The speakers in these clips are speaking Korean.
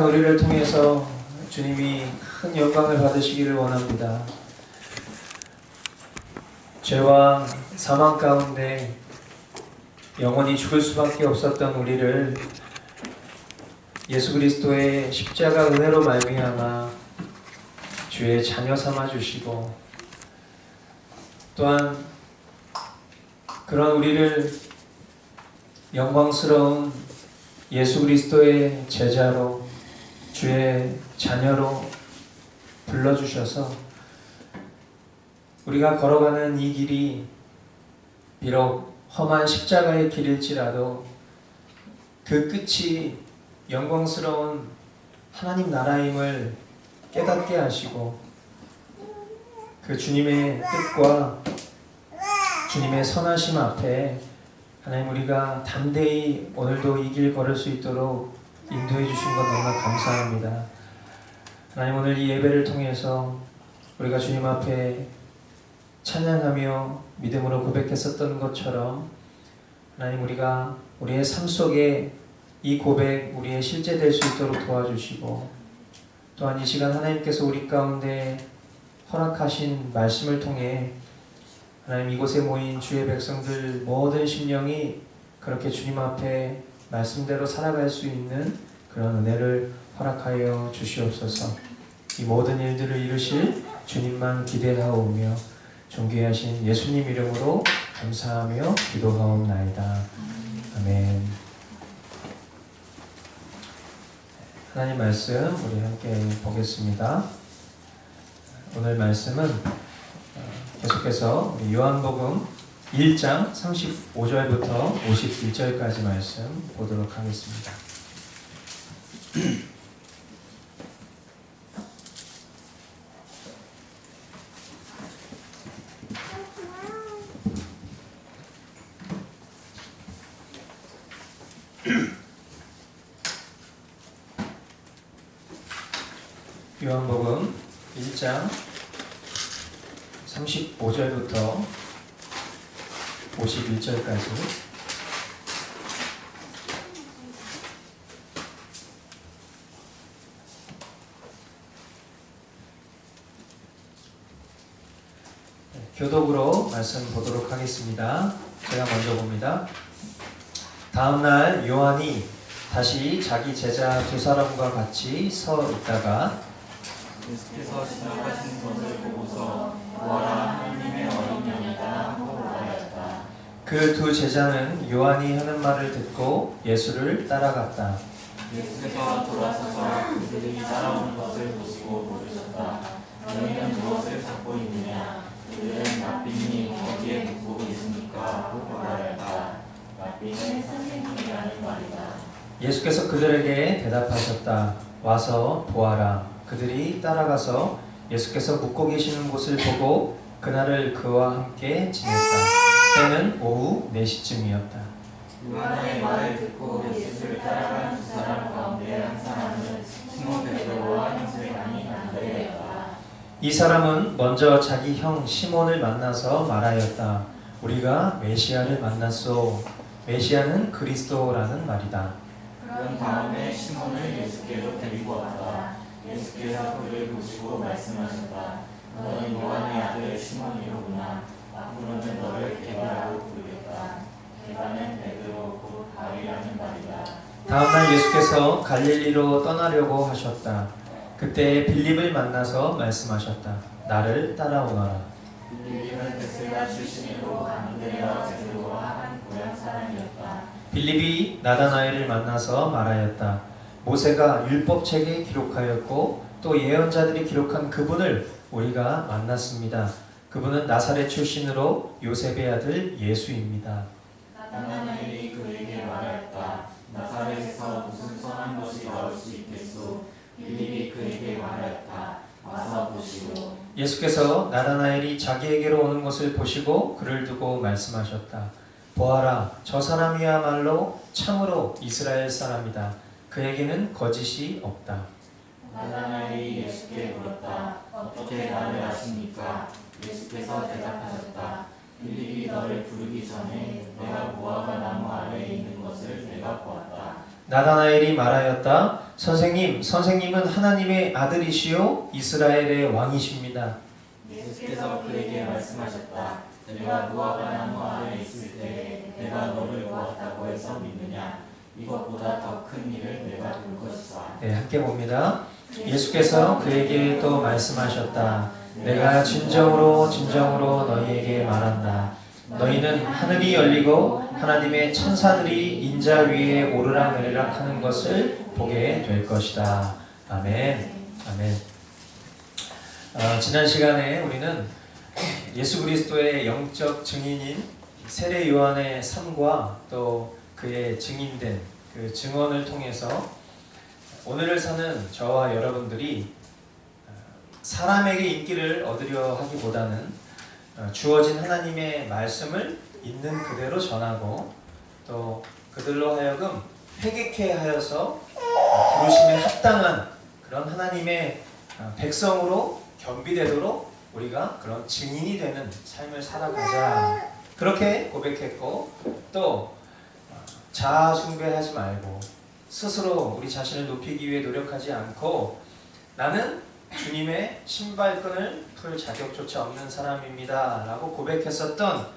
우리를 통해서 주님이 큰 영광을 받으시기를 원합니다. 죄와 사망 가운데 영원히 죽을 수밖에 없었던 우리를 예수 그리스도의 십자가 은혜로 말미암아 주의 자녀 삼아 주시고, 또한 그런 우리를 영광스러운 예수 그리스도의 제자로, 주의 자녀로 불러주셔서 우리가 걸어가는 이 길이 비록 험한 십자가의 길일지라도 그 끝이 영광스러운 하나님 나라임을 깨닫게 하시고, 그 주님의 뜻과 주님의 선하심 앞에 하나님 우리가 담대히 오늘도 이 길 걸을 수 있도록 인도해 주신 것 너무나 감사합니다. 하나님, 오늘 이 예배를 통해서 우리가 주님 앞에 찬양하며 믿음으로 고백했었던 것처럼 하나님, 우리가 우리의 삶 속에 이 고백 우리의 실제될 수 있도록 도와주시고, 또한 이 시간 하나님께서 우리 가운데 허락하신 말씀을 통해 하나님, 이곳에 모인 주의 백성들 모든 심령이 그렇게 주님 앞에 말씀대로 살아갈 수 있는 그런 은혜를 허락하여 주시옵소서. 이 모든 일들을 이루실 주님만 기대하오며 존귀하신 예수님 이름으로 감사하며 기도하옵나이다. 아멘. 하나님 말씀 우리 함께 보겠습니다. 오늘 말씀은 계속해서 우리 요한복음 1장 35절부터 51절까지 말씀 보도록 하겠습니다. 요한복음 1장 35절부터 51절까지 교독으로 말씀 보도록 하겠습니다. 제가 먼저 봅니다. 다음날 요한이 다시 자기 제자 두 사람과 같이 서 있다가 예수께서 지나가시는 것을 보고서 보아라, 하나님의 어린 양이다 하고 말하였다. 그 두 제자는 요한이 하는 말을 듣고 예수를 따라갔다. 예수께서 돌아서서 그들이 따라오는 것을 보시고 물으셨다. 너희는 무엇을 찾고 있느냐? 그들은 랍비니 어디에 묻고 계십니까? 하고 말하였다. 랍비는 선생님이라는 말이다. 예수께서 그들에게 대답하셨다. 와서 보아라. 그들이 따라가서 예수께서 묵고 계시는 곳을 보고 그날을 그와 함께 지냈다. 때는 오후 4시쯤이었다. 요한의 말을 듣고 예수를 따라간 두 사람 가운데 한 사람은 시몬 베드로와 형제 아닌 안드레였다. 이 사람은 먼저 자기 형 시몬을 만나서 말하였다. 우리가 메시아를 만났소. 메시아는 그리스도라는 말이다. 그런 다음에 시몬을 예수께로 데리고 왔다. 예수께서 그를 보시고 말씀하셨다. 너는 요한의 아들 시몬이로구나. 앞으로는 너를 게바라고 부르겠다. 게바는 베드로 곧 바위라는 말이다. 다음날 예수께서 갈릴리로 떠나려고 하셨다. 그때 빌립을 만나서 말씀하셨다. 나를 따라오너라. 빌립은 베세다 출신으로 안드레와 베드로와 한 고향 사람이었다. 빌립이 나다나엘을 만나서 말하였다. 모세가 율법책에 기록하였고 또 예언자들이 기록한 그분을 우리가 만났습니다. 그분은 나사렛 출신으로 요셉의 아들 예수입니다. 나다나엘이 그에게 말하였다. 나사렛에서 무슨 선한 것이 나올 수 있겠소? 빌립이 그에게 말하였다. 와서 보시오. 예수께서 나다나엘이 자기에게로 오는 것을 보시고 그를 두고 말씀하셨다. 보아라, 저 사람이야말로 참으로 이스라엘 사람이다. 그에게는 거짓이 없다. 나다나엘이 예수께 물었다. 어떻게 나를 아십니까? 예수께서 대답하셨다. 빌립이 너를 부르기 전에 내가 무화과 나무 아래에 있는 것을 내가 보았다. 나다나엘이 말하였다. 선생님은 하나님의 아들이시요 이스라엘의 왕이십니다. 예수께서 그에게 말씀하셨다. 내가 무화과 나무 아래 있을 때 내가 너를 보았다고 해서 믿느냐? 이것보다 더 큰 일을 내가 볼 것이다. 네, 함께 봅니다. 예수께서 그에게 또 말씀하셨다. 내가 진정으로 너희에게 말한다. 너희는 하늘이 열리고 하나님의 천사들이 인자 위에 오르락내리락 하는 것을 보게 될 것이다. 아멘. 아멘. 지난 시간에 우리는 예수 그리스도의 영적 증인인 세례 요한의 삶과 또 그의 증인된 그 증언을 통해서 오늘을 사는 저와 여러분들이 사람에게 인기를 얻으려 하기보다는 주어진 하나님의 말씀을 있는 그대로 전하고 또 그들로 하여금 회개케 하여서 부르심에 합당한 그런 하나님의 백성으로 겸비되도록 우리가 그런 증인이 되는 삶을 살아가자, 그렇게 고백했고, 또 자아 숭배하지 말고 스스로 우리 자신을 높이기 위해 노력하지 않고 나는 주님의 신발끈을 풀 자격조차 없는 사람입니다 라고 고백했었던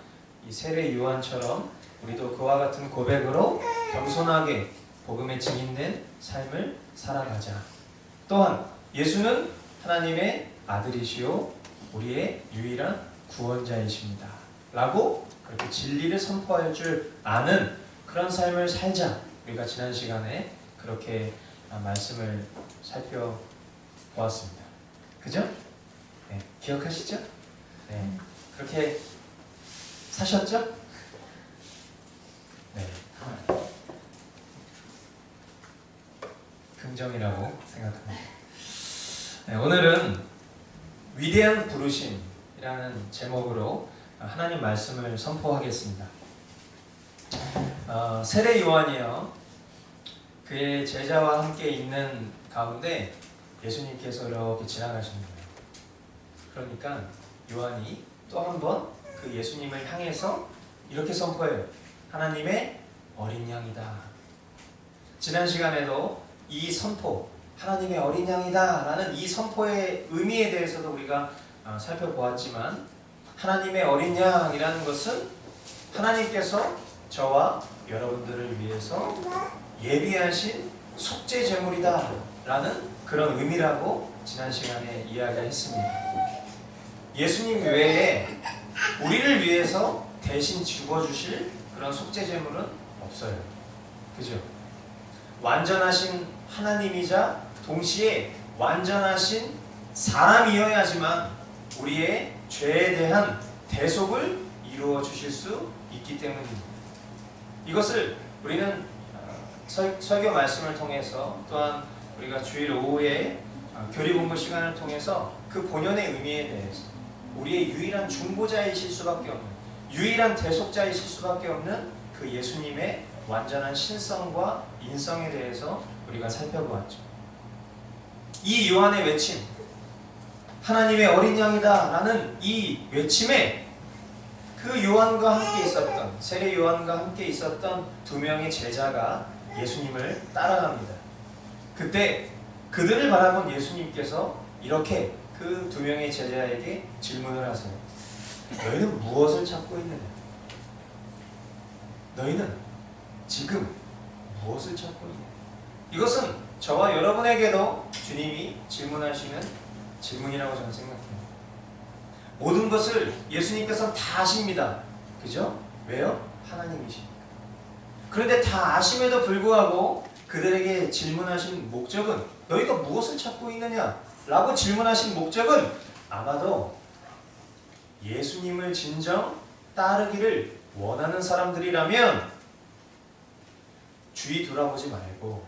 이 세례 요한처럼 우리도 그와 같은 고백으로 겸손하게 복음에 증인된 삶을 살아가자. 또한 예수는 하나님의 아들이시요 우리의 유일한 구원자이십니다 라고 그렇게 진리를 선포할 줄 아는 그런 삶을 살자. 우리가 지난 시간에 그렇게 말씀을 살펴보았습니다. 그죠? 네, 기억하시죠? 네, 그렇게 사셨죠? 네, 긍정이라고 생각합니다. 네, 오늘은 위대한 부르심이라는 제목으로 하나님 말씀을 선포하겠습니다. 세례 요한이요, 그의 제자와 함께 있는 가운데 예수님께서 이렇게 지나가시는 거예요. 그러니까 요한이 또 한 번 그 예수님을 향해서 이렇게 선포해요. 하나님의 어린 양이다. 지난 시간에도 이 선포, 하나님의 어린 양이다 라는 이 선포의 의미에 대해서도 우리가 살펴보았지만, 하나님의 어린 양이라는 것은 하나님께서 저와 여러분들을 위해서 예비하신 속죄 제물이다 라는 그런 의미라고 지난 시간에 이야기했습니다. 예수님 외에 우리를 위해서 대신 죽어주실 그런 속죄 제물은 없어요. 그죠? 완전하신 하나님이자 동시에 완전하신 사람이어야지만 우리의 죄에 대한 대속을 이루어 주실 수 있기 때문입니다. 이것을 우리는 설교 말씀을 통해서, 또한 우리가 주일 오후에 교리 공부 시간을 통해서 그 본연의 의미에 대해서, 우리의 유일한 중보자이실 수밖에 없는, 유일한 대속자이실 수밖에 없는 그 예수님의 완전한 신성과 인성에 대해서 우리가 살펴보았죠. 이 요한의 외침, 하나님의 어린 양이다 라는 이 외침에 그 요한과 함께 있었던, 세례 요한과 함께 있었던 두 명의 제자가 예수님을 따라갑니다. 그때 그들을 바라본 예수님께서 이렇게 그 두 명의 제자에게 질문을 하세요. 너희는 무엇을 찾고 있느냐? 너희는 지금 무엇을 찾고 있느냐? 이것은 저와 여러분에게도 주님이 질문하시는 질문이라고 저는 생각합니다. 모든 것을 예수님께서는 다 아십니다. 그죠? 왜요? 하나님이시니까. 그런데 다 아심에도 불구하고 그들에게 질문하신 목적은, 너희가 무엇을 찾고 있느냐? 라고 질문하신 목적은 아마도 예수님을 진정 따르기를 원하는 사람들이라면 주의 돌아보지 말고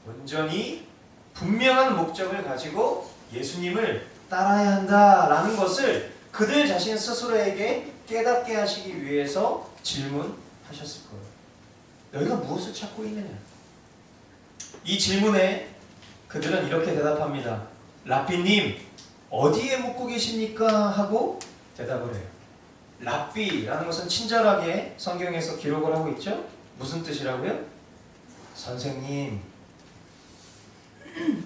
온전히 분명한 목적을 가지고 예수님을 따라야 한다라는 것을 그들 자신 스스로에게 깨닫게 하시기 위해서 질문하셨을 거예요. 너희가 무엇을 찾고 있느냐? 이 질문에 그들은 이렇게 대답합니다. 랍비님, 어디에 묵고 계십니까? 하고 대답을 해요. 랍비라는 것은 친절하게 성경에서 기록을 하고 있죠. 무슨 뜻이라고요? 선생님.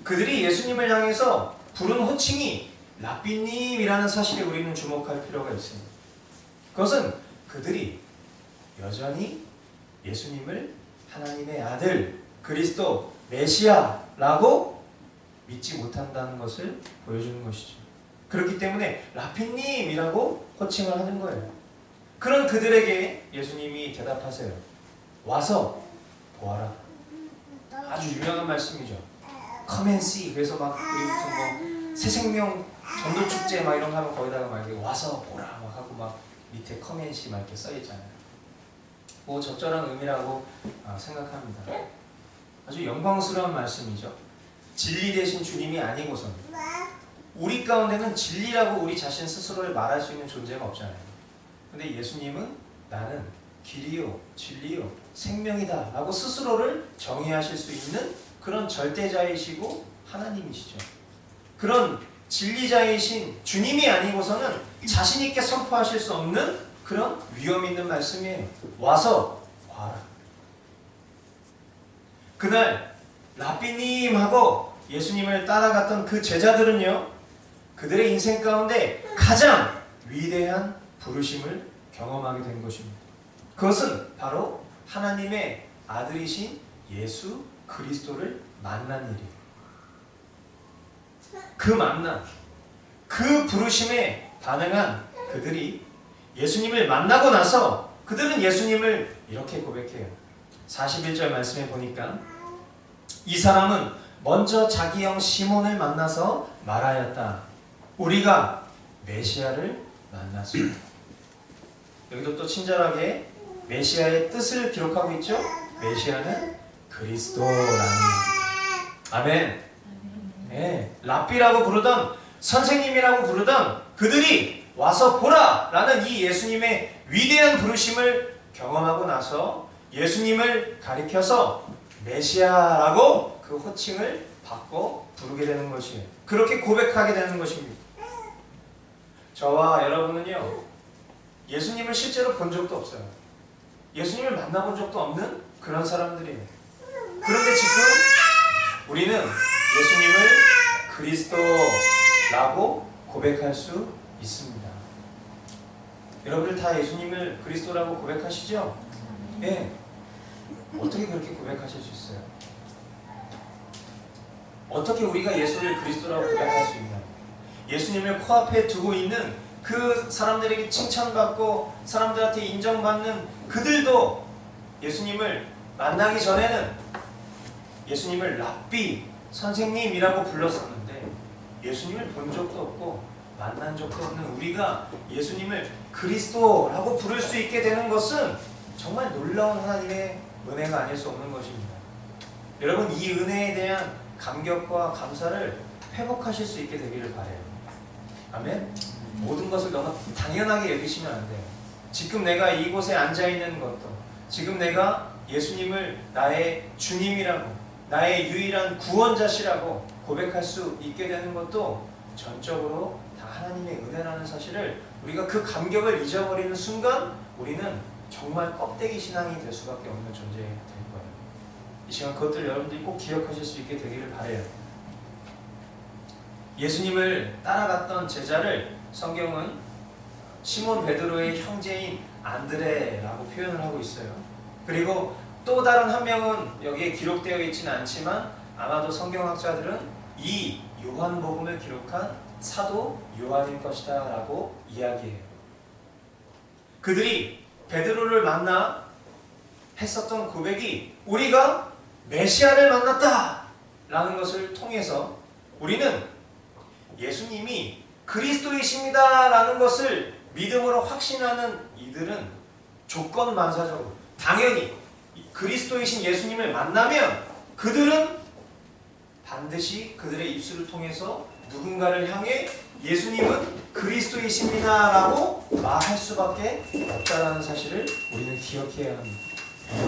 그들이 예수님을 향해서 부른 호칭이 랍비님이라는 사실에 우리는 주목할 필요가 있습니다. 그것은 그들이 여전히 예수님을 하나님의 아들, 그리스도, 메시아라고 믿지 못한다는 것을 보여주는 것이죠. 그렇기 때문에 랍비님이라고 호칭을 하는 거예요. 그런 그들에게 예수님이 대답하세요. 와서 보아라. 아주 유명한 말씀이죠. Come and see. 그래서 막 우리 무슨 뭐 새생명 전도 축제 막 이런 거 하면 거기다가 막 이렇게 와서 보라 막 하고 막 밑에 Come and see 막 이렇게 써 있잖아요. 뭐 적절한 의미라고 생각합니다. 아주 영광스러운 말씀이죠. 진리 되신 주님이 아니고서는 우리 가운데는 진리라고 우리 자신 스스로를 말할 수 있는 존재가 없잖아요. 근데 예수님은 나는 길이요 진리요 생명이다 라고 스스로를 정의하실 수 있는 그런 절대자이시고 하나님이시죠. 그런 진리자이신 주님이 아니고서는 자신 있게 선포하실 수 없는 그런 위험 있는 말씀이에요. 와서 봐라. 그날 랍비님 하고 예수님을 따라갔던 그 제자들은요, 그들의 인생 가운데 가장 위대한 부르심을 경험하게 된 것입니다. 그것은 바로 하나님의 아들이신 예수 그리스도를 만난 일이에요. 그 만남, 그 부르심에 반응한 그들이 예수님을 만나고 나서 그들은 예수님을 이렇게 고백해요. 41절 말씀에 보니까 이 사람은 먼저 자기 형 시몬을 만나서 말하였다. 우리가 메시아를 만났습니다. 여기도 또 친절하게 메시아의 뜻을 기록하고 있죠. 메시아는 그리스도라는. 아멘. 네, 랍비라고 부르던 선생님이라고 부르던 그들이 와서 보라 라는 이 예수님의 위대한 부르심을 경험하고 나서 예수님을 가리켜서 메시아라고 그 호칭을 받고 부르게 되는 것이에요. 그렇게 고백하게 되는 것입니다. 저와 여러분은요, 예수님을 실제로 본 적도 없어요. 예수님을 만나본 적도 없는 그런 사람들이에요. 그런데 지금 우리는 예수님을 그리스도라고 고백할 수 있습니다. 여러분들 다 예수님을 그리스도라고 고백하시죠? 네. 어떻게 그렇게 고백하실 수 있어요? 어떻게 우리가 예수를 그리스도라고 고백할 수 있나요? 예수님을 코앞에 두고 있는 그 사람들에게 칭찬받고 사람들한테 인정받는 그들도 예수님을 만나기 전에는 예수님을 랍비, 선생님이라고 불렀었는데 예수님을 본 적도 없고 만난 적도 없는 우리가 예수님을 그리스도라고 부를 수 있게 되는 것은 정말 놀라운 하나님의 은혜가 아닐 수 없는 것입니다. 여러분, 이 은혜에 대한 감격과 감사를 회복하실 수 있게 되기를 바라요. 아멘? 모든 것을 너무 당연하게 여기시면 안 돼요. 지금 내가 이곳에 앉아있는 것도, 지금 내가 예수님을 나의 주님이라고, 나의 유일한 구원자시라고 고백할 수 있게 되는 것도 전적으로 다 하나님의 은혜라는 사실을 우리가 그 감격을 잊어버리는 순간 우리는 정말 껍데기 신앙이 될 수밖에 없는 존재가 될 거예요. 이 시간 그것들 여러분들이 꼭 기억하실 수 있게 되기를 바라요. 예수님을 따라갔던 제자를 성경은 시몬 베드로의 형제인 안드레라고 표현을 하고 있어요. 그리고 또 다른 한 명은 여기에 기록되어 있지는 않지만 아마도 성경학자들은 이 요한복음을 기록한 사도 요한일 것이다 라고 이야기해요. 그들이 베드로를 만나 했었던 고백이 우리가 메시아를 만났다 라는 것을 통해서 우리는 예수님이 그리스도이십니다 라는 것을 믿음으로 확신하는 이들은 조건만사적으로 당연히 그리스도이신 예수님을 만나면 그들은 반드시 그들의 입술을 통해서 누군가를 향해 예수님은 그리스도이십니다 라고 말할 수밖에 없다는 사실을 우리는 기억해야 합니다.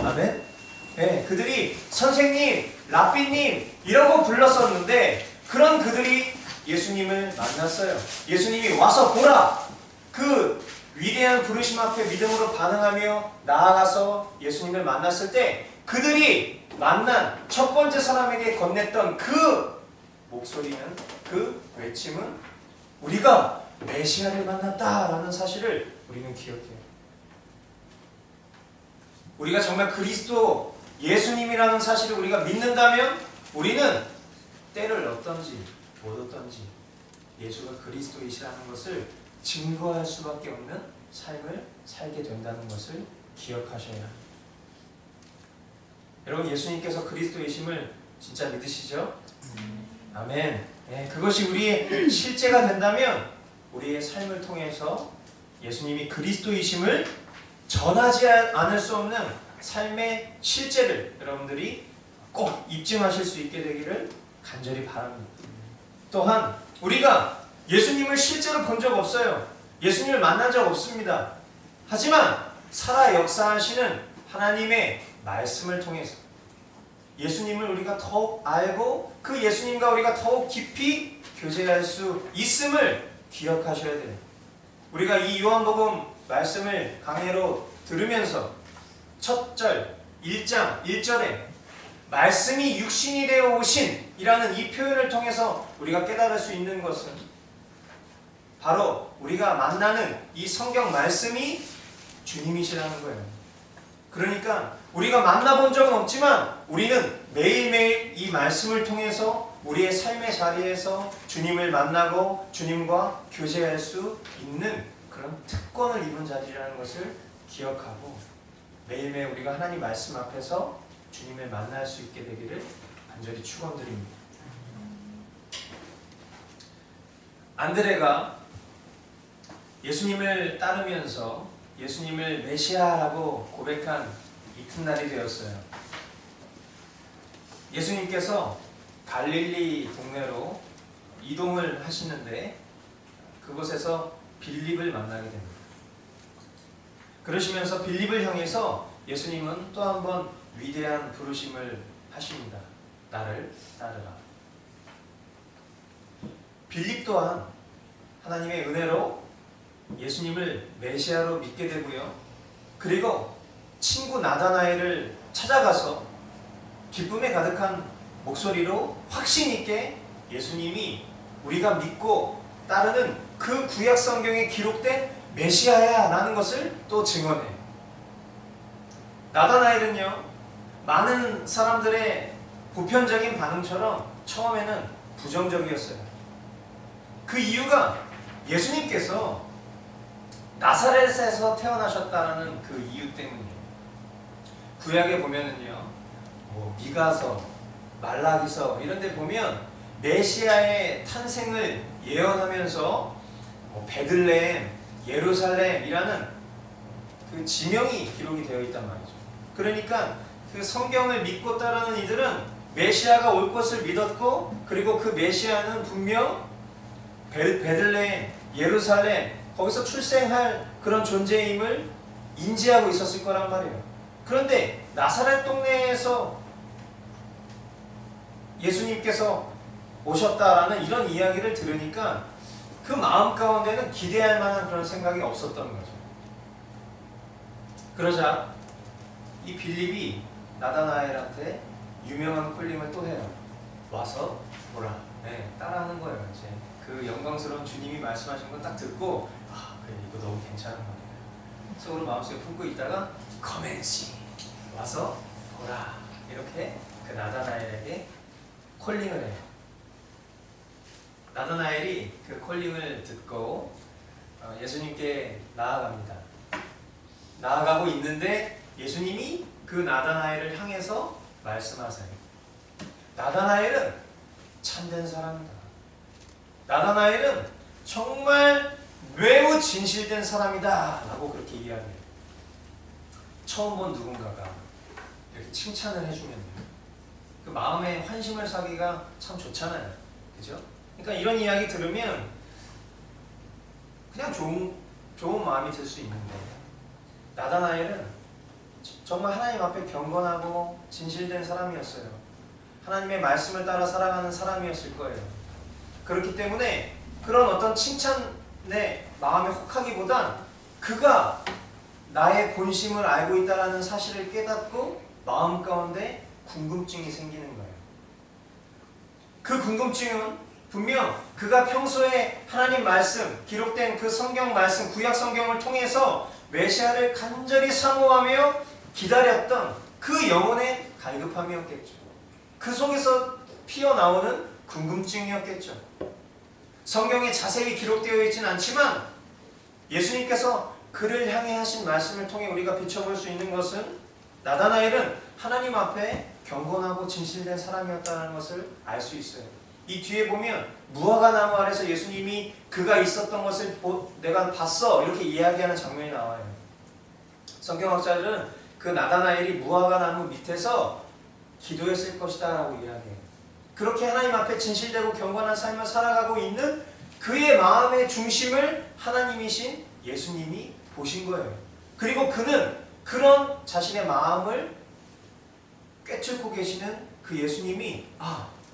아멘? 네, 그들이 선생님, 랍비님 이라고 불렀었는데 그런 그들이 예수님을 만났어요. 예수님이 와서 보라! 그 위대한 부르심 앞에 믿음으로 반응하며 나아가서 예수님을 만났을 때 그들이 만난 첫 번째 사람에게 건넸던 그 목소리는, 그 외침은 우리가 메시아를 만났다라는 사실을 우리는 기억해요. 우리가 정말 그리스도 예수님이라는 사실을 우리가 믿는다면 우리는 때를 얻든지 못 얻든지 예수가 그리스도이시라는 것을 증거할 수밖에 없는 삶을 살게 된다는 것을 기억하셔야 합니다. 여러분, 예수님께서 그리스도이심을 진짜 믿으시죠? 아멘. 네, 그것이 우리의 실제가 된다면 우리의 삶을 통해서 예수님이 그리스도이심을 전하지 않을 수 없는 삶의 실제를 여러분들이 꼭 입증하실 수 있게 되기를 간절히 바랍니다. 또한 우리가 예수님을 실제로 본 적 없어요. 예수님을 만난 적 없습니다. 하지만 살아 역사하시는 하나님의 말씀을 통해서 예수님을 우리가 더욱 알고 그 예수님과 우리가 더욱 깊이 교제할 수 있음을 기억하셔야 돼요. 우리가 이 요한복음 말씀을 강해로 들으면서 첫 절 1장 1절에 말씀이 육신이 되어 오신 이라는 이 표현을 통해서 우리가 깨달을 수 있는 것은 바로 우리가 만나는 이 성경 말씀이 주님이시라는 거예요. 그러니까 우리가 만나본 적은 없지만 우리는 매일매일 이 말씀을 통해서 우리의 삶의 자리에서 주님을 만나고 주님과 교제할 수 있는 그런 특권을 입은 자리라는 것을 기억하고 매일매일 우리가 하나님 말씀 앞에서 주님을 만날 수 있게 되기를 간절히 축원드립니다. 안드레가 예수님을 따르면서 예수님을 메시아라고 고백한 이튿날이 되었어요. 예수님께서 갈릴리 동네로 이동을 하시는데 그곳에서 빌립을 만나게 됩니다. 그러시면서 빌립을 향해서 예수님은 또 한 번 위대한 부르심을 하십니다. 나를 따르라. 빌립 또한 하나님의 은혜로 예수님을 메시아로 믿게 되고요. 그리고 친구 나다나엘을 찾아가서 기쁨에 가득한 목소리로 확신 있게 예수님이 우리가 믿고 따르는 그 구약 성경에 기록된 메시아야 라는 것을 또 증언해요. 나다나엘은요, 많은 사람들의 보편적인 반응처럼 처음에는 부정적이었어요. 그 이유가 예수님께서 나사렛에서 태어나셨다는 그 이유 때문이에요. 구약에 보면은요, 미가서, 말라기서 이런 데 보면 메시아의 탄생을 예언하면서 베들레헴, 예루살렘이라는 그 지명이 기록이 되어 있단 말이죠. 그러니까 그 성경을 믿고 따르는 이들은 메시아가 올 것을 믿었고, 그리고 그 메시아는 분명 베들레헴, 예루살렘 거기서 출생할 그런 존재임을 인지하고 있었을 거란 말이에요. 그런데 나사렛 동네에서 예수님께서 오셨다라는 이런 이야기를 들으니까 그 마음 가운데는 기대할 만한 그런 생각이 없었던 거죠. 그러자 이 빌립이 나다나엘한테 유명한 콜링을 또 해요. 와서 보라. 네, 따라하는 거예요. 이제 그 영광스러운 주님이 말씀하신 거 딱 듣고, 그래, 이거 너무 괜찮은 거예요. 속으로 마음속에 품고 있다가 커맨시 와서 보라. 이렇게 그 나다나엘에게 콜링을 해요. 나다나엘이 그 콜링을 듣고 예수님께 나아갑니다. 나아가고 있는데 예수님이 그 나다나엘을 향해서 말씀하세요. 나다나엘은 참된 사람이다. 나다나엘은 정말 매우 진실된 사람이다 라고 그렇게 이야기해요. 처음 본 누군가가 이렇게 칭찬을 해주면 그 마음에 환심을 사기가 참 좋잖아요. 그죠? 그러니까 이런 이야기 들으면 그냥 좋은 마음이 들 수 있는데, 나다나엘은 정말 하나님 앞에 경건하고 진실된 사람이었어요. 하나님의 말씀을 따라 살아가는 사람이었을 거예요. 그렇기 때문에 그런 어떤 칭찬에 마음에 혹하기보단 그가 나의 본심을 알고 있다는 사실을 깨닫고 마음 가운데 궁금증이 생기는 거예요. 그 궁금증은 분명 그가 평소에 하나님 말씀, 기록된 그 성경 말씀, 구약 성경을 통해서 메시아를 간절히 사모하며 기다렸던 그 영혼의 갈급함이었겠죠. 그 속에서 피어나오는 궁금증이었겠죠. 성경에 자세히 기록되어 있지는 않지만 예수님께서 그를 향해 하신 말씀을 통해 우리가 비춰볼 수 있는 것은 나다나엘은 하나님 앞에 경건하고 진실된 사람이었다는 것을 알 수 있어요. 이 뒤에 보면 무화과 나무 아래서 예수님이 그가 있었던 것을 내가 봤어 이렇게 이야기하는 장면이 나와요. 성경학자들은 그 나다나엘이 무화과 나무 밑에서 기도했을 것이다 라고 이야기해요. 그렇게 하나님 앞에 진실되고 경건한 삶을 살아가고 있는 그의 마음의 중심을 하나님이신 예수님이 보신 거예요. 그리고 그는 그런 자신의 마음을 꿰뚫고 계시는 그 예수님이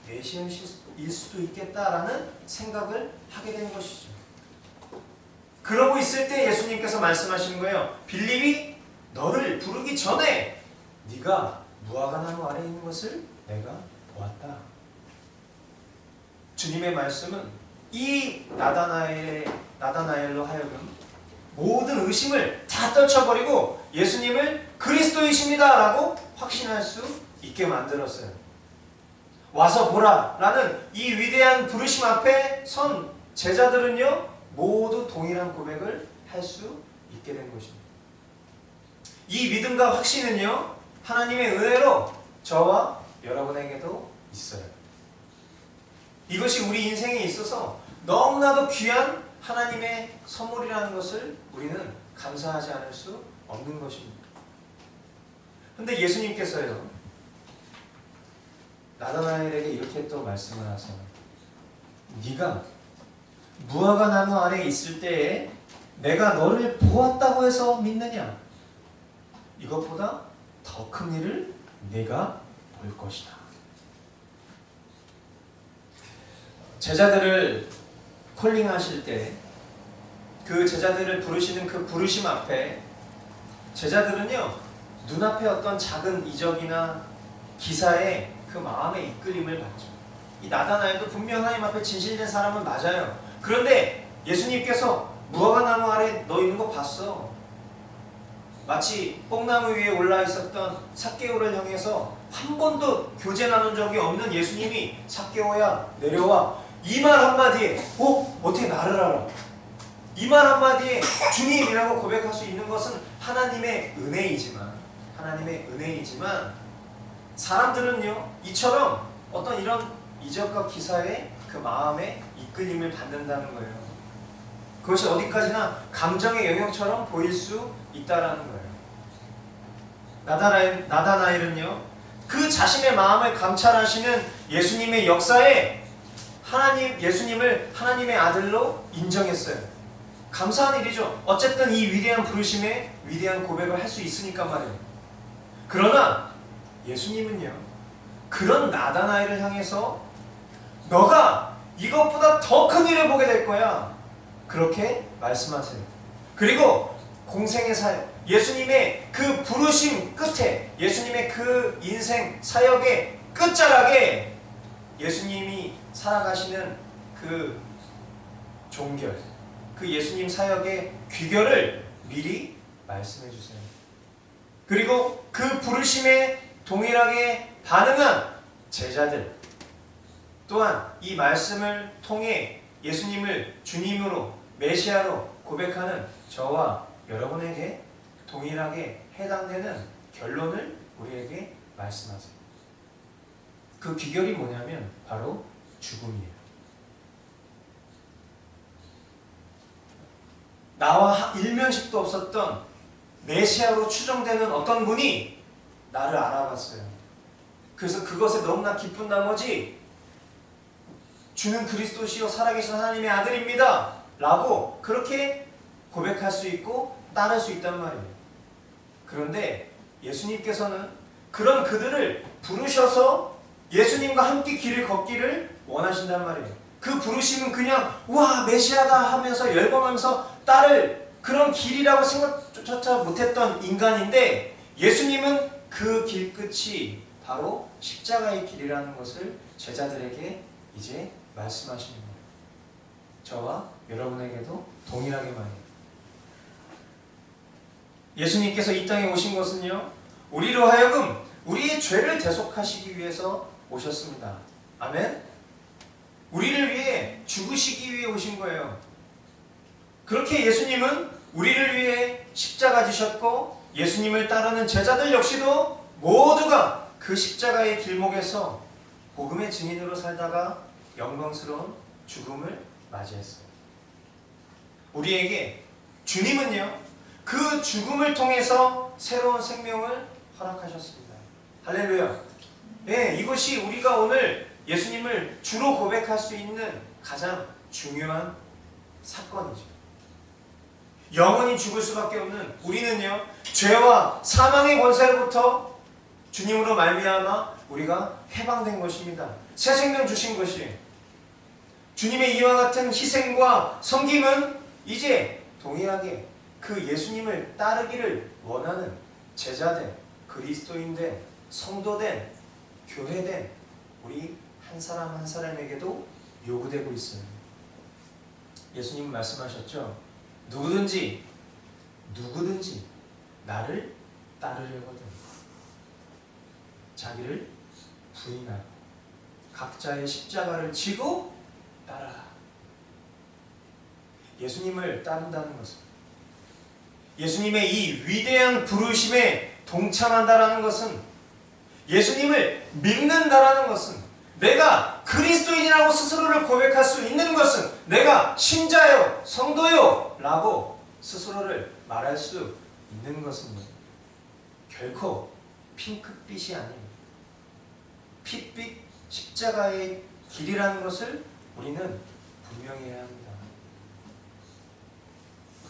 메시아일 수도 있겠다라는 생각을 하게 된 것이죠. 그러고 있을 때 예수님께서 말씀하시는 거예요. 빌립이 너를 부르기 전에 네가 무화과 나무 아래에 있는 것을 내가 보았다. 주님의 말씀은 이 나다나엘로 하여금 모든 의심을 다 떨쳐버리고 예수님을 그리스도이십니다 라고 확신할 수 있게 만들었어요. 와서 보라 라는 이 위대한 부르심 앞에 선 제자들은요 모두 동일한 고백을 할 수 있게 된 것입니다. 이 믿음과 확신은요 하나님의 은혜로 저와 여러분에게도 있어요. 이것이 우리 인생에 있어서 너무나도 귀한 하나님의 선물이라는 것을 우리는 감사하지 않을 수 없는 것입니다. 그런데 예수님께서요 나다나엘에게 이렇게 또 말씀을 하세요. 네가 무화과 나무 아래에 있을 때에 내가 너를 보았다고 해서 믿느냐? 이것보다 더 큰 일을 네가 볼 것이다. 제자들을 콜링하실 때 그 제자들을 부르시는 그 부르심 앞에 제자들은요 눈앞에 어떤 작은 이적이나 기사에 그 마음의 이끌림을 받죠. 이 나다나엘도 분명 하나님 앞에 진실된 사람은 맞아요. 그런데 예수님께서 무화과 나무 아래 너 있는 거 봤어. 마치 뽕나무 위에 올라 있었던 삭개오를 향해서 한 번도 교제 나눈 적이 없는 예수님이 삭개오야 내려와 이 말 한마디에 어떻게 나를 알아? 이 말 한마디에 주님이라고 고백할 수 있는 것은 하나님의 은혜이지만 사람들은요 이처럼 어떤 이런 이적과 기사에 그 마음에 이끌림을 받는다는 거예요. 그것이 어디까지나 감정의 영역처럼 보일 수 있다라는 거예요. 나다나엘은요 그 자신의 마음을 감찰하시는 예수님의 역사에 예수님을 하나님의 아들로 인정했어요. 감사한 일이죠. 어쨌든 이 위대한 부르심에 위대한 고백을 할 수 있으니까 말이에요. 그러나 예수님은요 그런 나다나엘을 향해서 너가 이것보다 더 큰 일을 보게 될 거야 그렇게 말씀하세요. 그리고 공생의 사역, 예수님의 그 부르심 끝에, 예수님의 그 인생 사역의 끝자락에 예수님이 살아가시는 그 종결, 그 예수님 사역의 귀결을 미리 말씀해 주세요. 그리고 그 부르심에 동일하게 반응한 제자들 또한 이 말씀을 통해 예수님을 주님으로 메시아로 고백하는 저와 여러분에게 동일하게 해당되는 결론을 우리에게 말씀하세요. 그 귀결이 뭐냐면 바로 죽음이에요. 나와 일면식도 없었던 메시아로 추정되는 어떤 분이 나를 알아봤어요. 그래서 그것에 너무나 기쁜 나머지 주는 그리스도시요 살아계신 하나님의 아들입니다 라고 그렇게 고백할 수 있고 따를 수 있단 말이에요. 그런데 예수님께서는 그런 그들을 부르셔서 예수님과 함께 길을 걷기를 원하신단 말이에요. 그 부르심은 그냥 와 메시아다 하면서 열광하면서 따를 그런 길이라고 생각조차 못했던 인간인데 예수님은 그 길 끝이 바로 십자가의 길이라는 것을 제자들에게 이제 말씀하시는 거예요. 저와 여러분에게도 동일하게 말해요. 예수님께서 이 땅에 오신 것은요, 우리로 하여금 우리의 죄를 대속하시기 위해서 오셨습니다. 아멘? 우리를 위해 죽으시기 위해 오신 거예요. 그렇게 예수님은 우리를 위해 십자가 지셨고, 예수님을 따르는 제자들 역시도 모두가 그 십자가의 길목에서 복음의 증인으로 살다가 영광스러운 죽음을 맞이했어요. 우리에게 주님은요, 그 죽음을 통해서 새로운 생명을 허락하셨습니다. 할렐루야. 네, 이것이 우리가 오늘 예수님을 주로 고백할 수 있는 가장 중요한 사건이죠. 영원히 죽을 수밖에 없는 우리는요, 죄와 사망의 권세로부터 주님으로 말미암아 우리가 해방된 것입니다. 새 생명 주신 것이, 주님의 이와 같은 희생과 섬김은 이제 동일하게 그 예수님을 따르기를 원하는 제자된, 그리스도인된, 성도된, 교회된 우리 한 사람 한 사람에게도 요구되고 있어요. 예수님 말씀하셨죠. 누구든지 나를 따르려거든 자기를 부인하고 각자의 십자가를 지고 따라라. 예수님을 따른다는 것은, 예수님의 이 위대한 부르심에 동참한다라는 것은, 예수님을 믿는다라는 것은, 내가 그리스도인이라고 스스로를 고백할 수 있는 것은, 내가 신자요, 성도요 라고 스스로를 말할 수 있는 것은 결코 핑크빛이 아닌 핏빛 십자가의 길이라는 것을 우리는 분명히 해야 합니다.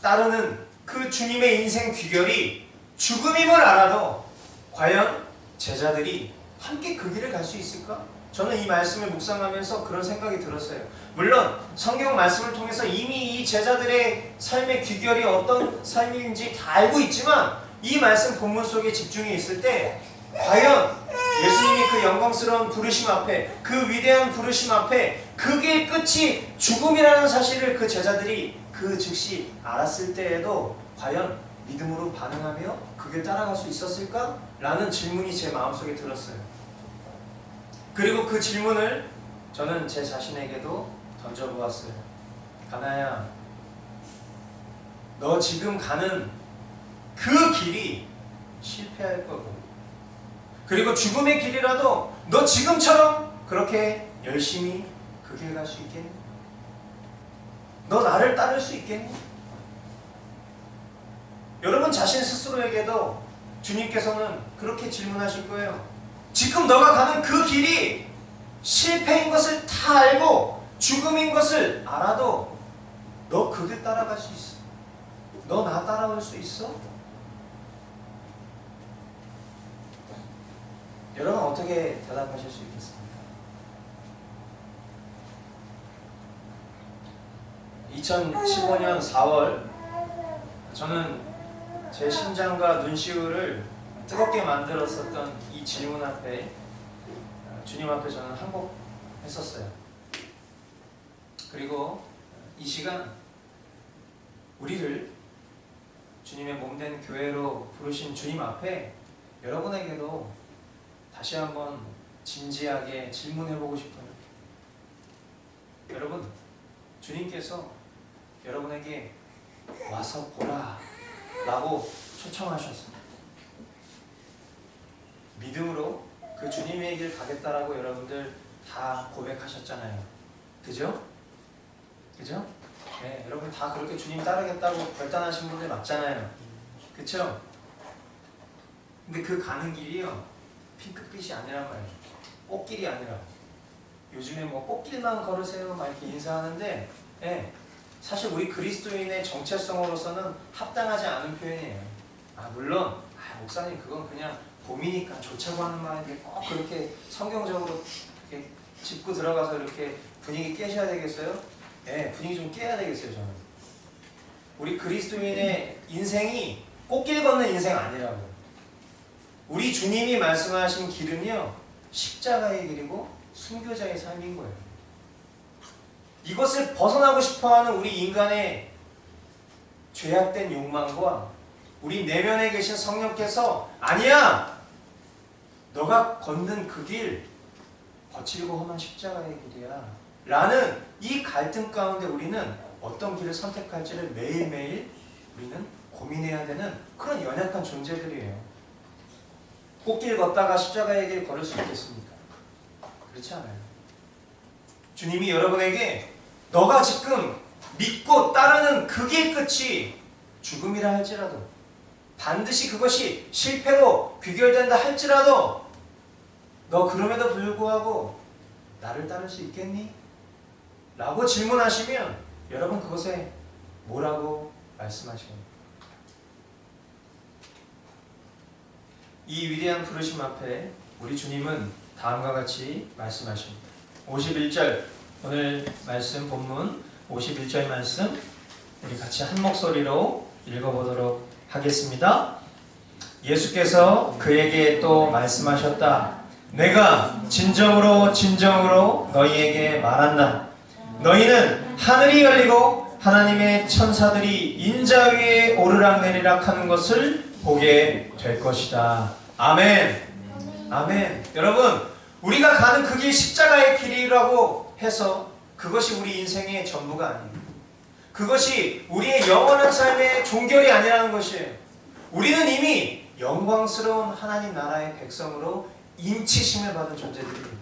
따르는 그 주님의 인생 귀결이 죽음임을 알아도 과연 제자들이 함께 그 길을 갈 수 있을까? 저는 이 말씀을 묵상하면서 그런 생각이 들었어요. 물론 성경 말씀을 통해서 이미 이 제자들의 삶의 귀결이 어떤 삶인지 다 알고 있지만, 이 말씀 본문 속에 집중해 있을 때 과연 예수님이 그 영광스러운 부르심 앞에, 그 위대한 부르심 앞에 그 길 끝이 죽음이라는 사실을 그 제자들이 그 즉시 알았을 때에도 과연 믿음으로 반응하며 그 길 따라갈 수 있었을까? 라는 질문이 제 마음속에 들었어요. 그리고 그 질문을 저는 제 자신에게도 던져보았어요. 가나야, 너 지금 가는 그 길이 실패할 거고, 그리고 죽음의 길이라도 너 지금처럼 그렇게 열심히 그 길 갈 수 있겠니? 너 나를 따를 수 있겠니? 여러분 자신 스스로에게도 주님께서는 그렇게 질문하실 거예요. 지금 너가 가는 그 길이 실패인 것을 다 알고 죽음인 것을 알아도 너 그 길 따라갈 수 있어? 너 나 따라올 수 있어? 여러분 어떻게 대답하실 수 있겠습니까? 2015년 4월 저는 제 심장과 눈시울을 뜨겁게 만들었었던 이 질문 앞에, 주님 앞에 저는 항복했었어요. 그리고 이 시간 우리를 주님의 몸된 교회로 부르신 주님 앞에 여러분에게도 다시 한번 진지하게 질문해보고 싶어요. 여러분, 주님께서 여러분에게 와서 보라 라고 초청하셨습니다. 믿음으로 그 주님의 길 가겠다라고 여러분들 다 고백하셨잖아요. 그죠? 그죠? 네, 여러분 다 그렇게 주님 따르겠다고 결단하신 분들 맞잖아요. 그쵸? 근데 그 가는 길이요, 핑크빛이 아니란 말이에요. 꽃길이 아니라. 요즘에 뭐 꽃길만 걸으세요 막 이렇게 인사하는데, 네, 사실 우리 그리스도인의 정체성으로서는 합당하지 않은 표현이에요. 물론 목사님 그건 그냥 봄이니까 좋자고 하는 말인데 꼭 그렇게 성경적으로 이렇게 짚고 들어가서 이렇게 분위기 깨셔야 되겠어요? 네, 분위기 좀 깨야 되겠어요. 저는 우리 그리스도인의 인생이 꽃길 걷는 인생 아니라고. 우리 주님이 말씀하신 길은요, 십자가의 길이고 순교자의 삶인 거예요. 이것을 벗어나고 싶어하는 우리 인간의 죄악된 욕망과 우리 내면에 계신 성령께서 아니야! 너가 걷는 그 길 거칠고 험한 십자가의 길이야 라는 이 갈등 가운데 우리는 어떤 길을 선택할지를 매일매일 우리는 고민해야 되는 그런 연약한 존재들이에요. 꽃길 걷다가 십자가의 길 걸을 수 있겠습니까? 그렇지 않아요. 주님이 여러분에게 너가 지금 믿고 따르는 그 길 끝이 죽음이라 할지라도, 반드시 그것이 실패로 귀결된다 할지라도 너 그럼에도 불구하고 나를 따를 수 있겠니? 라고 질문하시면 여러분 그것에 뭐라고 말씀하십니까? 이 위대한 부르심 앞에 우리 주님은 다음과 같이 말씀하십니다. 51절, 오늘 말씀 본문 51절 말씀 우리 같이 한 목소리로 읽어보도록 하겠습니다. 예수께서 그에게 또 말씀하셨다. 내가 진정으로 진정으로 너희에게 말한다. 너희는 하늘이 열리고 하나님의 천사들이 인자 위에 오르락내리락 하는 것을 보게 될 것이다. 아멘. 아멘. 여러분, 우리가 가는 그 길 십자가의 길이라고 해서 그것이 우리 인생의 전부가 아니에요. 그것이 우리의 영원한 삶의 종결이 아니라는 것이에요. 우리는 이미 영광스러운 하나님 나라의 백성으로 인치심을 받은 존재들입니다.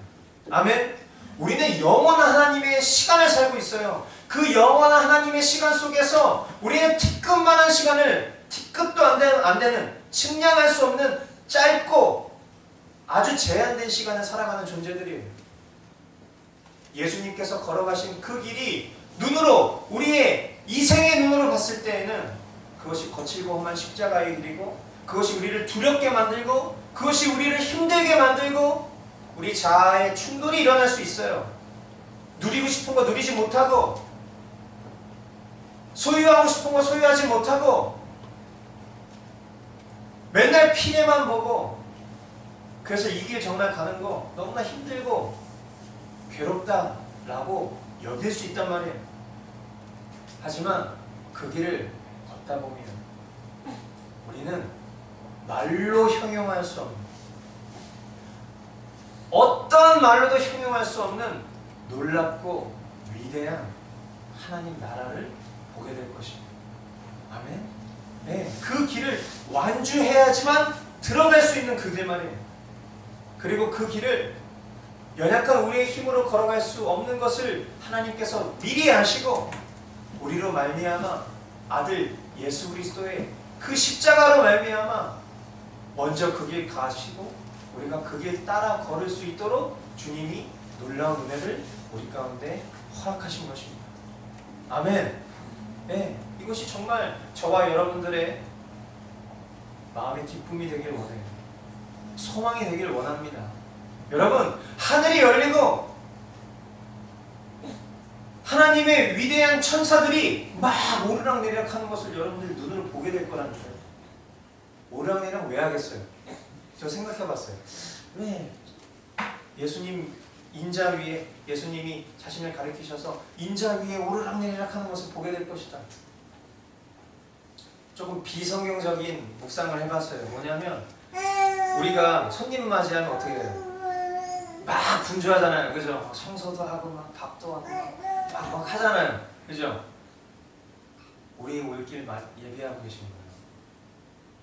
아멘. 우리는 영원한 하나님의 시간을 살고 있어요. 그 영원한 하나님의 시간 속에서 우리는 티끌만한 시간을, 티끌도 안 되는 측량할 수 없는 짧고 아주 제한된 시간을 살아가는 존재들이에요. 예수님께서 걸어가신 그 길이 눈으로, 우리의 이생의 눈으로 봤을 때에는 그것이 거칠고 험한 십자가의 길이고, 그것이 우리를 두렵게 만들고, 그것이 우리를 힘들게 만들고, 우리 자아의 충돌이 일어날 수 있어요. 누리고 싶은 거 누리지 못하고, 소유하고 싶은 거 소유하지 못하고, 맨날 피해만 보고, 그래서 이 길 정말 가는 거 너무나 힘들고 괴롭다라고 여길 수 있단 말이에요. 하지만 그 길을 걷다 보면 우리는 말로 형용할 수 없는, 어떤 말로도 형용할 수 없는 놀랍고 위대한 하나님 나라를 보게 될 것입니다. 아멘. 네, 그 길을 완주해야지만 들어갈 수 있는 그 길 말이에요. 그리고 그 길을 연약한 우리의 힘으로 걸어갈 수 없는 것을 하나님께서 미리 아시고 우리로 말미암아 아들 예수 그리스도의 그 십자가로 말미암아 먼저 그 길 가시고 우리가 그 길 따라 걸을 수 있도록 주님이 놀라운 은혜를 우리 가운데 허락하신 것입니다. 아멘. 네, 이것이 정말 저와 여러분들의 마음의 기쁨이 되길 원해요. 소망이 되길 원합니다. 여러분, 하늘이 열리고 하나님의 위대한 천사들이 막 오르락내리락 하는 것을 여러분들이 눈으로 보게 될 거라는 거예요. 오르락내리락 왜 하겠어요? 저 생각해 봤어요. 왜 예수님 인자 위에, 예수님이 자신을 가리키셔서 인자 위에 오르락내리락 하는 것을 보게 될 것이다. 조금 비성경적인 묵상을 해봤어요. 뭐냐면 우리가 손님 맞이하면 어떻게 해요? 막 분주하잖아요. 그죠? 청소도 하고 막 밥도 하고 막 하잖아요. 그죠? 우리의 올길 예비하고 계신 거예요.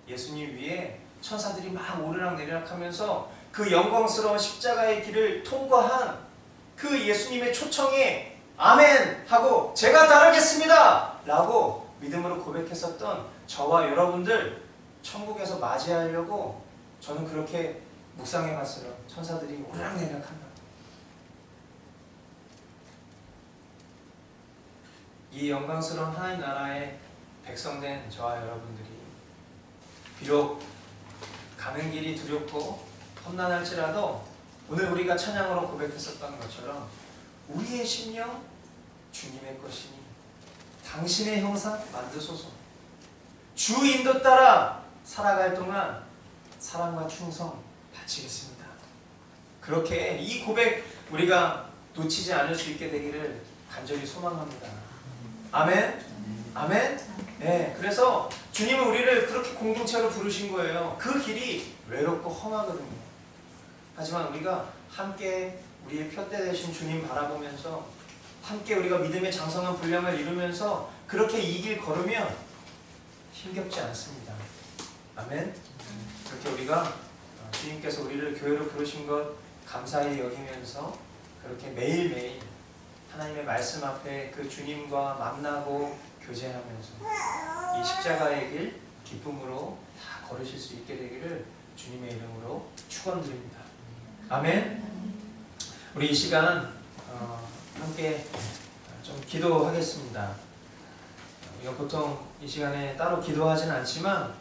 예수님 위에 천사들이 막 오르락내리락 하면서 그 영광스러운 십자가의 길을 통과한 그 예수님의 초청에 아멘 하고 제가 따르겠습니다 라고 믿음으로 고백했었던 저와 여러분들 천국에서 맞이하려고 저는 그렇게 묵상해봤어요. 천사들이 오르락내리락한다. 이 영광스러운 하나님 나라의 백성된 저와 여러분들이 비록 가는 길이 두렵고 험난할지라도 오늘 우리가 찬양으로 고백했었던 것처럼 우리의 심령 주님의 것이니 당신의 형상 만드소서. 주 인도 따라 살아갈 동안 사랑과 충성 바치겠습니다. 그렇게 이 고백 우리가 놓치지 않을 수 있게 되기를 간절히 소망합니다. 아멘. 아멘. 네, 그래서 주님은 우리를 그렇게 공동체로 부르신 거예요. 그 길이 외롭고 험하거든요. 하지만 우리가 함께 우리의 표대 되신 주님 바라보면서 함께 우리가 믿음의 장성한 분량을 이루면서 그렇게 이 길 걸으면 힘겹지 않습니다. 아멘. 그렇게 우리가 주님께서 우리를 교회로 부르신 것 감사히 여기면서 그렇게 매일매일 하나님의 말씀 앞에 그 주님과 만나고 교제하면서 이 십자가의 길 기쁨으로 다 걸으실 수 있게 되기를 주님의 이름으로 축원드립니다. 아멘. 우리 이 시간 함께 좀 기도하겠습니다. 우리가 보통 이 시간에 따로 기도하지는 않지만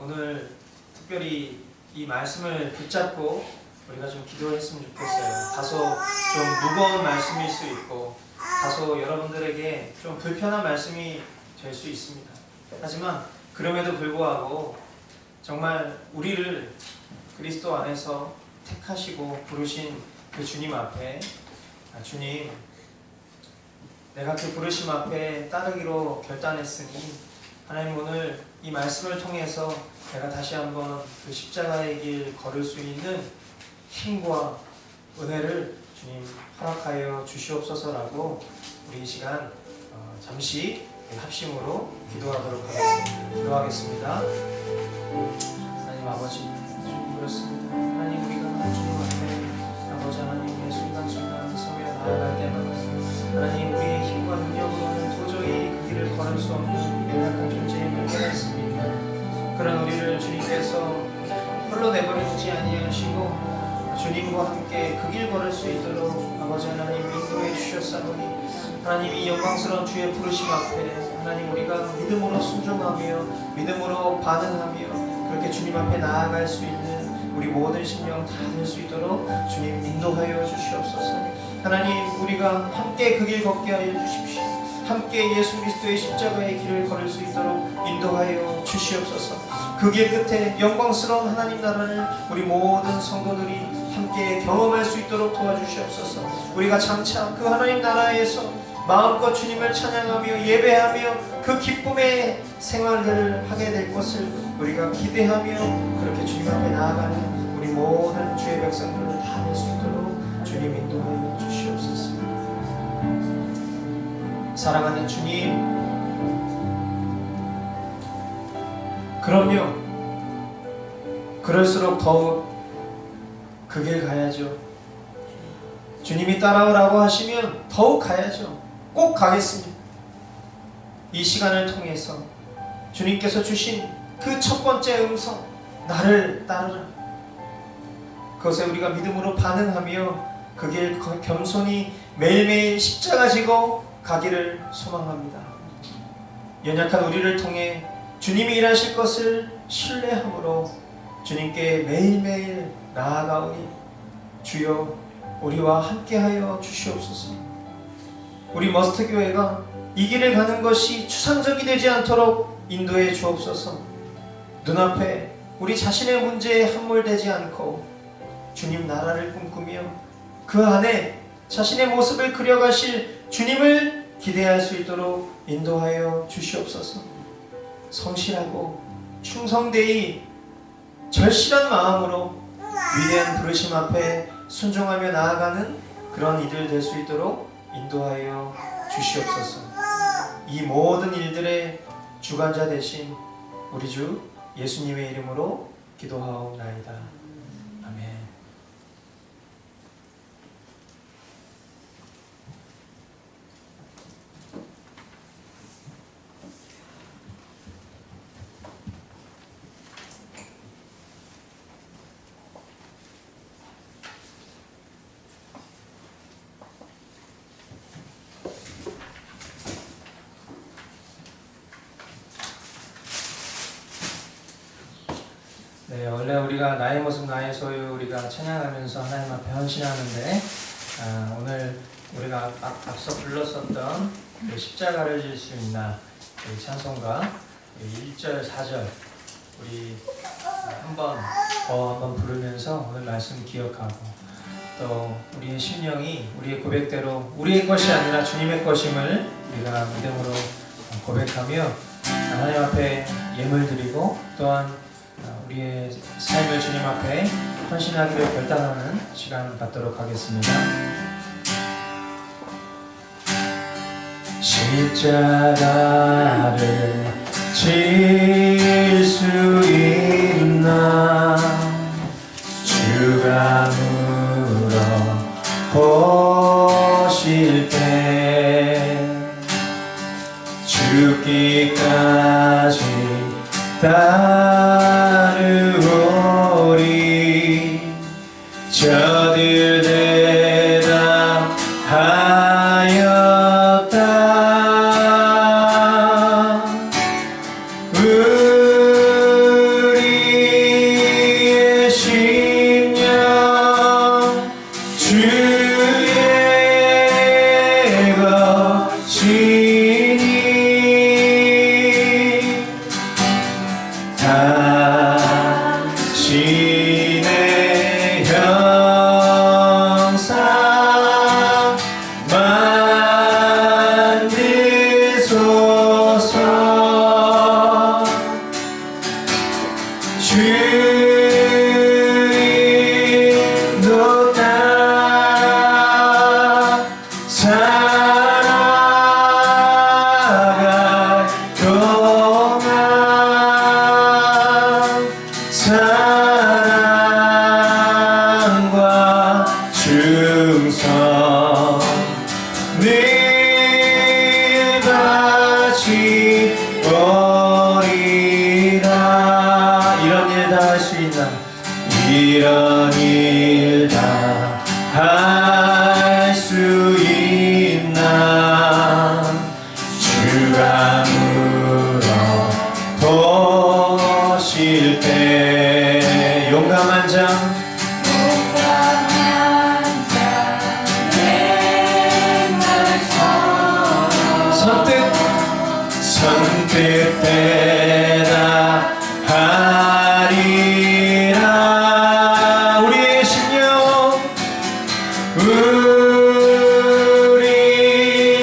오늘 특별히 이 말씀을 붙잡고 우리가 좀 기도했으면 좋겠어요. 다소 좀 무거운 말씀일 수 있고 다소 여러분들에게 좀 불편한 말씀이 될 수 있습니다. 하지만 그럼에도 불구하고 정말 우리를 그리스도 안에서 택하시고 부르신 그 주님 앞에 주님, 내가 그 부르심 앞에 따르기로 결단했으니 하나님 오늘 이 말씀을 통해서 내가 다시 한번 그 십자가의 길 걸을 수 있는 힘과 은혜를 주님 허락하여 주시옵소서라고 우리 이 시간 잠시 합심으로 기도하도록 하겠습니다. 기도하겠습니다. 하나님 아버지, 주님 그렇습니다. 하나님 우리가 주님 앞에 아버지 하나님의 순간순간 서며 나아갈 때마다 하나님 우리의 힘과 능력으로는 도저히 그 길을 걸을 수 없는 연약한 존재임을 깨닫습니다. 그런 우리를 주님께서 홀로 내버리지 아니하시고 주님과 함께 그 길 걸을 수 있도록 아버지 하나님 인도해 주셨사오니 하나님 이 영광스러운 주의 부르심 앞에 하나님 우리가 믿음으로 순종하며 믿음으로 반응하며 그렇게 주님 앞에 나아갈 수 있는 우리 모든 심령 다 될 수 있도록 주님 인도하여 주시옵소서. 하나님 우리가 함께 그 길 걷게 하여 주십시오. 함께 예수 그리스도의 십자가의 길을 걸을 수 있도록 인도하여 주시옵소서. 그 길 끝에 영광스러운 하나님 나라를 우리 모든 성도들이 함께 경험할 수 있도록 도와주시옵소서. 우리가 장차 그 하나님 나라에서 마음껏 주님을 찬양하며 예배하며 그 기쁨의 생활들을 하게 될 것을 우리가 기대하며 그렇게 주님 앞에 나아가는 우리 모든 주의 백성들을 다 될 수 있도록 주님 인도하여 주시옵소서. 사랑하는 주님, 그럼요, 그럴수록 더욱 그 길 가야죠. 주님이 따라오라고 하시면 더욱 가야죠. 꼭 가겠습니다. 이 시간을 통해서 주님께서 주신 그 첫 번째 음성, 나를 따르라. 그것에 우리가 믿음으로 반응하며 그 길 겸손히 매일매일 십자가 지고 가기를 소망합니다. 연약한 우리를 통해 주님이 일하실 것을 신뢰함으로 주님께 매일매일 나아가오니 주여 우리와 함께하여 주시옵소서. 우리 머스트 교회가 이 길을 가는 것이 추상적이 되지 않도록 인도해 주옵소서. 눈앞에 우리 자신의 문제에 함몰되지 않고 주님 나라를 꿈꾸며 그 안에 자신의 모습을 그려가실 주님을 기대할 수 있도록 인도하여 주시옵소서. 성실하고 충성되이 절실한 마음으로 위대한 부르심 앞에 순종하며 나아가는 그런 이들 될 수 있도록 인도하여 주시옵소서. 이 모든 일들의 주관자 되신 우리 주 예수님의 이름으로 기도하옵나이다. 아멘. 네, 원래 우리가 나의 모습 나의 소유 우리가 찬양하면서 하나님 앞에 헌신하는데 오늘 우리가 앞서 불렀었던 그 십자가를 질 수 있나 이 찬송가 1절 4절 우리 한번 부르면서 오늘 말씀 기억하고 또 우리의 심령이 우리의 고백대로 우리의 것이 아니라 주님의 것임을 우리가 믿음으로 고백하며 하나님 앞에 예물 드리고 또한 우리의 삶을 주님 앞에 헌신하기로 결단하는 시간 갖도록 하겠습니다. 십자가를 질 수 있나 주가 물어보실 때 죽기까지 따르오리 저들 대답하였다 우리의 심령 주의 것이니 당신의 형상 만드소서 주인도 따라 살아갈 동안 사랑과 충성 늘 바치오리라 이런 일 다 할 수 있나 이런 일 다 할 수 있나 주가 물어보실 때 용감한 자 선뜻 대답하리라 우리의 심령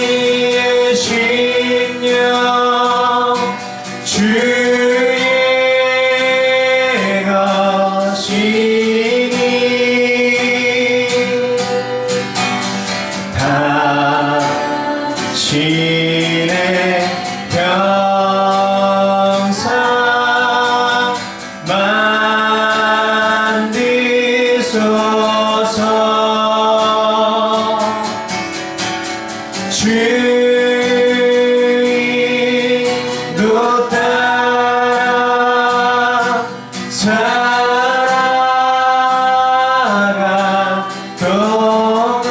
우리의 심령 주의 것이니 당신의 형상 만드소서 주인도 따라 살아갈 동안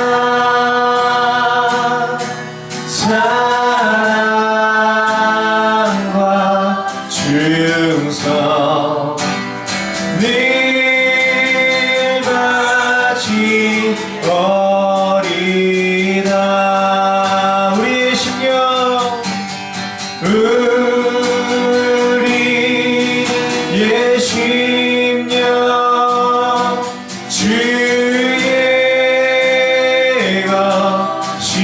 사랑과 충성 늘 바치오리다 우리의 심령 우리의 심령 주의 것이니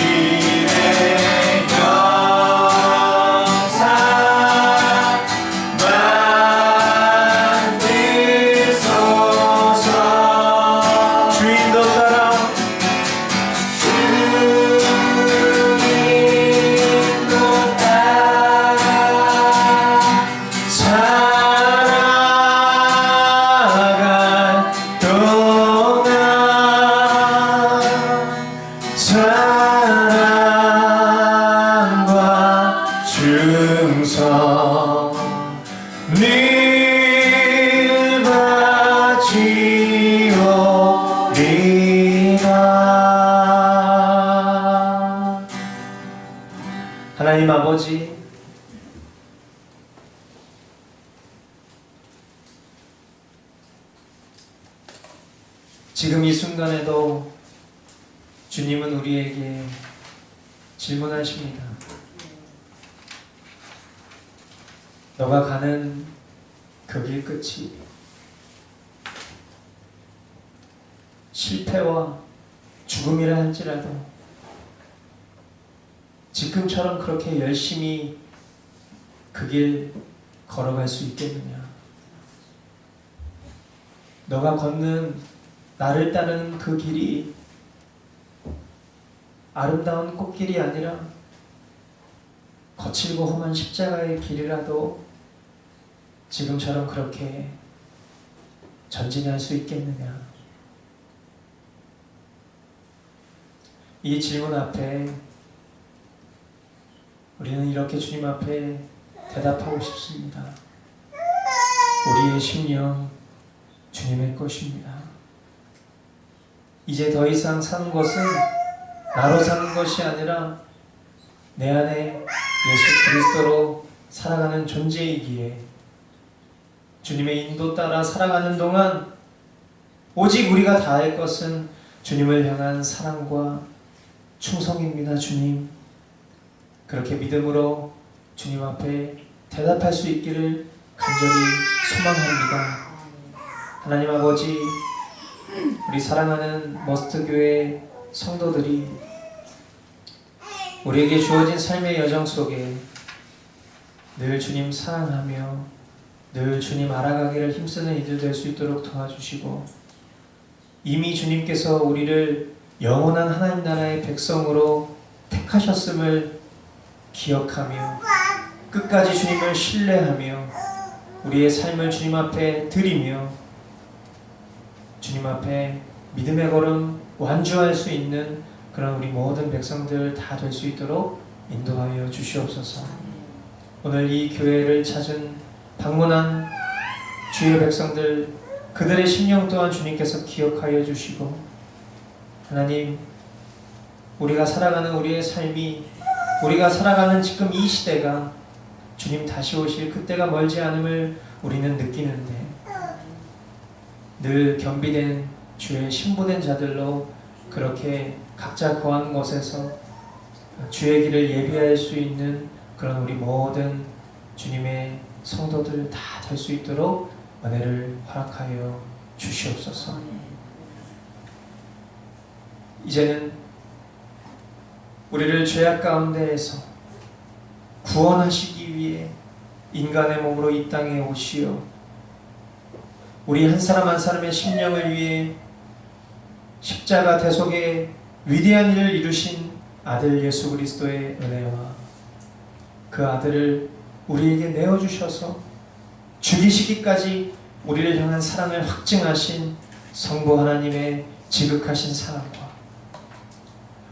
당신의 형상 만드소서 주인도 따라 살아갈 동안 사랑과 충성 늘 바치오리라 하나님 아버지 지금 이 순간에도 주님은 우리에게 질문하십니다. 너가 가는 그 길 끝이 실패와 죽음이라 할지라도 지금처럼 그렇게 열심히 그 길 걸어갈 수 있겠느냐? 너가 걷는 나를 따르는 그 길이 아름다운 꽃길이 아니라 거칠고 험한 십자가의 길이라도 지금처럼 그렇게 전진할 수 있겠느냐? 이 질문 앞에 우리는 이렇게 주님 앞에 대답하고 싶습니다. 우리의 심령 주님의 것입니다. 이제 더 이상 사는 것은 나로 사는 것이 아니라 내 안에 예수 그리스도로 살아가는 존재이기에 주님의 인도 따라 살아가는 동안 오직 우리가 다할 것은 주님을 향한 사랑과 충성입니다. 주님, 그렇게 믿음으로 주님 앞에 대답할 수 있기를 간절히 소망합니다. 하나님 아버지, 우리 사랑하는 머스트교회 성도들이 우리에게 주어진 삶의 여정 속에 늘 주님 사랑하며 늘 주님 알아가기를 힘쓰는 이들 될 수 있도록 도와주시고, 이미 주님께서 우리를 영원한 하나님 나라의 백성으로 택하셨음을 기억하며 끝까지 주님을 신뢰하며 우리의 삶을 주님 앞에 드리며 주님 앞에 믿음의 걸음 완주할 수 있는 그런 우리 모든 백성들 다 될 수 있도록 인도하여 주시옵소서. 오늘 이 교회를 찾은 방문한 주의 백성들, 그들의 심령 또한 주님께서 기억하여 주시고, 하나님, 우리가 살아가는 우리의 삶이, 우리가 살아가는 지금 이 시대가 주님 다시 오실 그때가 멀지 않음을 우리는 느끼는데, 늘 겸비된 주의 신부된 자들로 그렇게 각자 거한 곳에서 주의 길을 예비할 수 있는 그런 우리 모든 주님의 성도들 다 될 수 있도록 은혜를 허락하여 주시옵소서. 이제는 우리를 죄악 가운데에서 구원하시기 위해 인간의 몸으로 이 땅에 오시어 우리 한 사람 한 사람의 심령을 위해 십자가 대속의 위대한 일을 이루신 아들 예수 그리스도의 은혜와 그 아들을 우리에게 내어주셔서 죽이시기까지 우리를 향한 사랑을 확증하신 성부 하나님의 지극하신 사랑과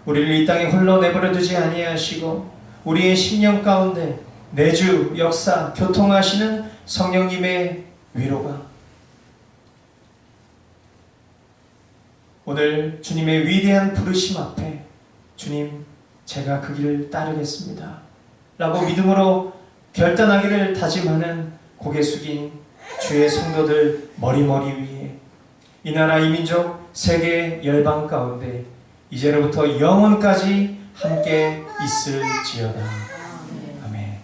우리를 이 땅에 홀로 내버려 두지 아니하시고 우리의 심령 가운데 내주, 역사, 교통하시는 성령님의 위로가 오늘 주님의 위대한 부르심 앞에 주님, 제가 그 길을 따르겠습니다 라고 믿음으로 결단하기를 다짐하는 고개 숙인 주의 성도들 머리머리 위에 이 나라 이 민족 세계 열방 가운데 이제로부터 영원까지 함께 있을지어다. 아멘.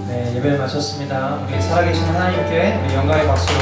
네, 예배를 마쳤습니다. 우리 살아계신 하나님께 우리 영광의 박수로